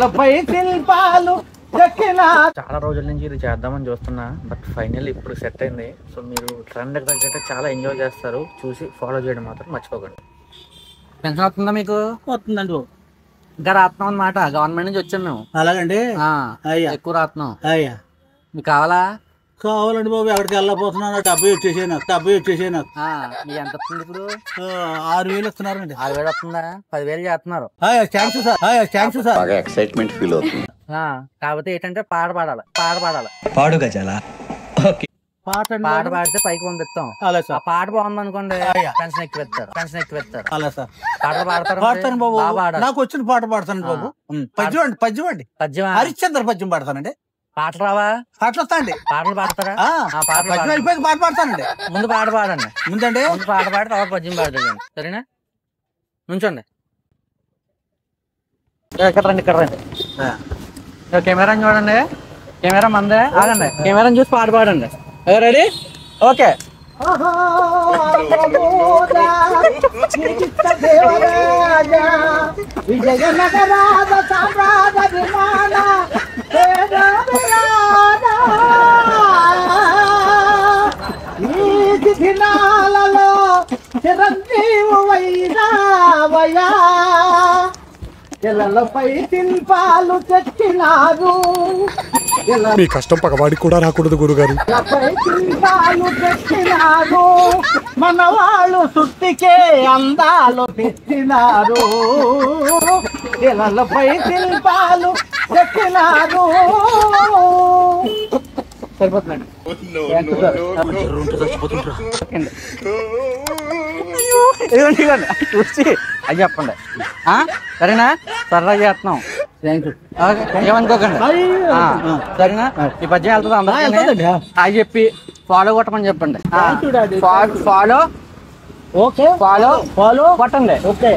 శిల్పాలు చాలా రోజుల నుంచి ఇది చేద్దామని చూస్తున్నా, బట్ ఫైనల్ ఇప్పుడు సెట్ అయింది. సో మీరు ట్రెండ్ తగ్గట్టు చాలా ఎంజాయ్ చేస్తారు, చూసి ఫాలో చేయడం మాత్రం మర్చిపోకండి. పెన్షన్ వస్తుందా మీకు? వస్తుందండి బాబు. ఇంకా రాత్నం అన్నమాట, గవర్నమెంట్ నుంచి వచ్చాం మేము. అలాగండి, ఎక్కువ రాత్నం. అయ్యా మీకు కావాలా? కావాలండి బాబు. ఎక్కడికి వెళ్ళకపోతున్నాను, డబ్బు వచ్చేసాయి నాకు. మీకు ఎంత వస్తుంది ఇప్పుడు? 6,000 ఇస్తున్నారండి. 6,000 వస్తుందా? 10,000 చేస్తున్నారు. Thanks sir. బాగా ఎక్సైట్మెంట్ ఫీల్ అవుతుంది. కాకపోతే ఏంటంటే పాట పాడాలి. పాడు గజాల. పాట పాడితే పైకి పంపిస్తాం. ఆ పాట బాగుంది అనుకోండి, పెన్షన్ ఎక్కువ ఇస్తారు. అలా సార్. పాటలు పాడతాను బాబు. నాకు వచ్చిన పాట పాడతాను బాబు. పద్యం అండి. హరిశ్చంద్ర పద్యం పాడతానండి. పాటలు రావా? పాటలు వస్తాయండి. పాటలు పాడతారా? పద్యం అయిపోయి పాట పాడతానండి. ముందు పాట పాడండి. ముందు పాట పాడి తర్వాత పద్యం పాడతాను. సరేనా? నుంచోండి. ఇక్కడ రండి. కెమెరా చూడండి. కెమెరా మందే. ఆగండి. కెమెరాని చూసి పాట పాడండి. రెడీ? ఓకే. విజయనగరాజ సామ్రాజ్య విమాన ఈ దినాలలో చిరంజీవి వైరావయా పిల్లలపై శిల్పాలు తెచ్చినారు. మీ కష్టం పగవాడికి కూడా రాకూడదు గురుగారు. శిల్పాలు తెచ్చినారు, మన వాళ్ళు సుట్టికే అందాలు తెచ్చినారు. పిల్లలపై శిల్పాలు తెచ్చినారు. సరిపోతుందండి. చూసి అది చెప్పండి. సరేనా? సరదా చేస్తున్నాం. ఏమనుకోకండి. సరేనా? ఈ పద్యం వెళ్తుంది అందరికీ. అది చెప్పి ఫాలో కొట్టమని చెప్పండి. ఫాలో కొట్టండి. ఓకే.